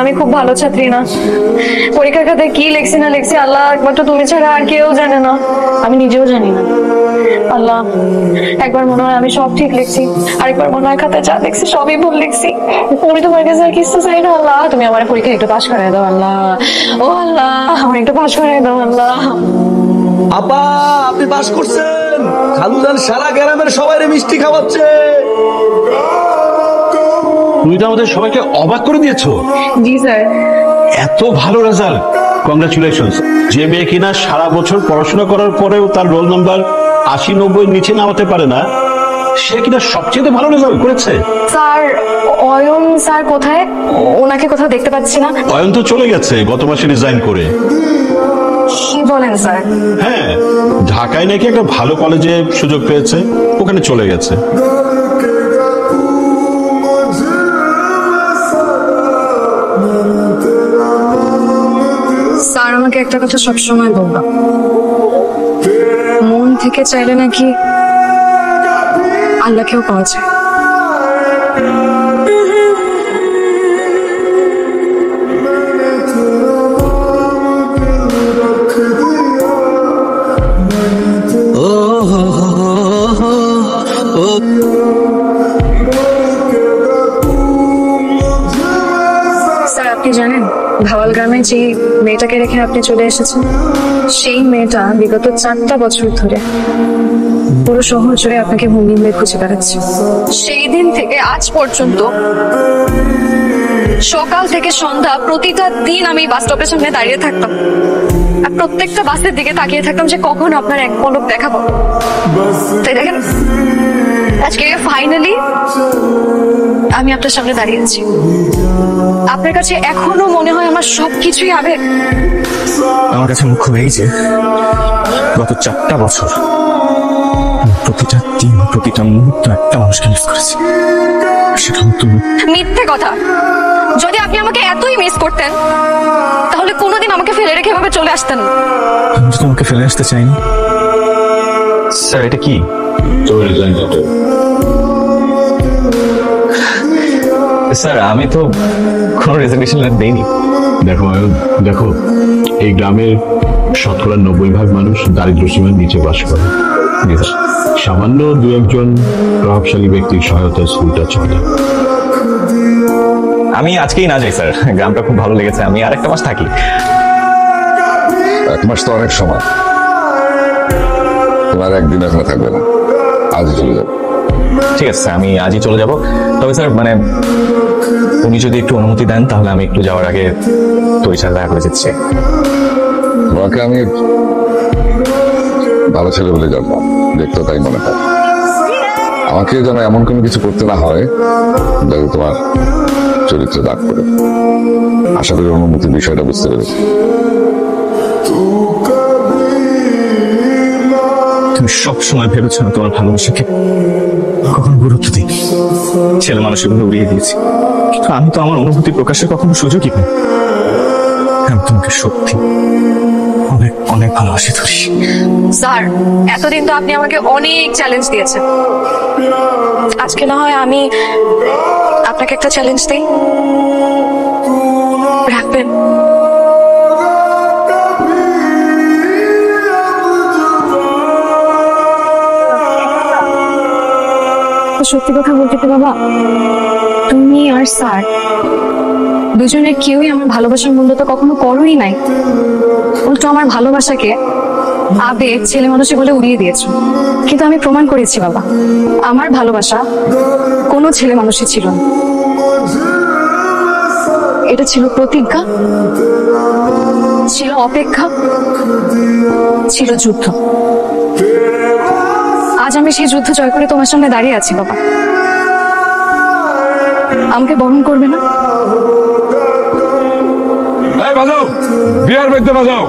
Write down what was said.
আমি খুব ভালো ছাত্রী না। পরীক্ষার খাতায় কি লিখছি না লিখছি আল্লাহ একমাত্র তুমি ছাড়া আর কেউ জানে না। আমি নিজেও জানি না। আল্লাহ, একবার মনে হয় আমি সব ঠিক লিখছি, আরেকবার মনে হয় খাতায় যা লিখছি সবই ভুল লিখছি। আমি তোমার কাছে আর কিছু চাই না আল্লাহ, তুমি আমার পরীক্ষা একটু পাশ করাই দাও আল্লাহ। ও আল্লাহ, আমার একটু পাশ করাই দাও আল্লাহ। আপা, আপনি পাস করছেন। খালুজান সারা গ্রামের সবাই মিষ্টি খাওয়াচ্ছে। তুমি তো আমাদের সবাইকে অবাক করে দিয়েছো। জি স্যার। এত ভালো রেজাল্ট, কংগ্রাচুলেশনস। যে মেয়ে কিনা সারা বছর পড়াশোনা করার পরেও তার রোল নাম্বার ৮০-৯০ নিচে নামাতে পারে না, সে কিনা সবচেয়ে ভালো রেজাল্ট করেছে। স্যার, অয়ন স্যার কোথায়? ওনাকে কোথাও দেখতে পাচ্ছি না। অয়ন তো চলে গেছে গত মাসে রিজাইন করে। কি বলেন স্যার? হ্যাঁ, ঢাকায় নাকি একটা ভালো কলেজে সুযোগ পেয়েছে, ওখানে চলে গেছে। স্যার আমাকে একটা কথা সবসময় বলবা, মন থেকে চাইলে নাকি আল্লাহকেও পাওয়া যায়। স্যার আপনি জানেন, ভাওয়াল গ্রামে যে মেয়েটাকে রেখে আপনি চলে এসেছেন, সেই মেয়েটা বিগত 4টা বছর ধরে পুরো শহর জুড়ে আপনাকে ভঙ্গি হয়ে খুঁজে বেড়াচ্ছে। সেই দিন থেকে আজ পর্যন্ত সকাল থেকে সন্ধ্যা প্রতিটা দিন আমি বাস স্টপের সামনে দাঁড়িয়ে থাকতাম আর প্রত্যেকটা বাসের দিকে তাকিয়ে থাকতাম যে কখন আপনার এক পলক দেখাবো। তাই দেখেন, আজকে ফাইনালি আমি আপনার সামনে দাঁড়িয়েছি। আপনার কাছে এখনো মনে হয় আমার সবকিছুই আবেগ? আমার কাছে মুখ্য এই যে গত 4টা বছর প্রতিটা দিন প্রতিটা মুহূর্ত একটা মানুষকে মিস করেছি, সেটা তুমি। মিথ্যে কথা। যদি আপনি আমাকে এতই মিস করতেন তাহলে কোনোদিন আমাকে ফেলে রেখে এভাবে চলে আসতেন না। আমি তো তোমাকে ফেলে আসতে চাইনি। স্যার এটা কি? স্যার আমি তো কোনো রেজাল্টেশন দেইনি। দেখো দেখো, এই গ্রামের 90% মানুষ দারিদ্র্য সীমার নিচে বাস করে। সামান্য 2-1 প্রভাবশালী ব্যক্তির সহায়তায় স্কুলটা চলে। আমি আজকেই না যাই স্যার, গ্রামটা খুব ভালো লেগেছে, আমি আরেকটা মাস থাকি। 1 মাস তো অনেক সময়, তোমার একদিন এখানে থাকবে না, আজই চলে যাবে। ঠিক আছে স্যার, আমি আজই চলে যাব। তবে স্যার মানে উনি যদি একটু অনুমতি দেন তাহলে আমি একটু যাওয়ার আগে তোর সাথে দেখা করে যেতে। তোমাকে আমি ভালো ছেলে বলে জানতাম, দেখতো তাই মনে হয়। আমাকে যেন এমন কোনো কিছু করতে না হয় যাতে তোমার চরিত্রে দাগ পড়ে। আশা করি অনুমতির বিষয়টা বুঝতে পেরেছি। তুমি সবসময় ভেবেছ না তোমার ভালোবাসাকে কখনো গুরুত্ব দিই, ছেলে মানুষের গুলো উড়িয়ে দিয়েছি, কিন্তু আমি তো আমার অনুভূতি প্রকাশের কখনো সুযোগই পাই। আমি তোমাকে সত্যি অনেক অনেক ভালোবাসি ধরি। স্যার এতদিন তো আপনি আমাকে অনেক চ্যালেঞ্জ দিয়েছেন, আজকে না হয় আমি আপনাকে একটা চ্যালেঞ্জ দিই, রাখবেন? সত্যি কথা বলতে কি বাবা, তুমি আর স্যার দুজনের কেউই আমার ভালোবাসার মূল্য তো কখনো করোই নাই। উল্টো আমার ভালোবাসাকে আবেগ ছেলে মানুষই বলে উড়িয়ে দিয়েছো। কিন্তু আমি প্রমাণ করেছি বাবা, আমার ভালোবাসা কোনো ছেলে মানুষই ছিল না। এটা ছিল প্রতিজ্ঞা, ছিল অপেক্ষা, ছিল যুদ্ধ। আজ আমি সেই যুদ্ধ জয় করে তোমার সামনে দাঁড়িয়ে আছি বাবা। আমাকে বরণ করবে না? বাজাও, বিয়ার বাজতে বাজাও।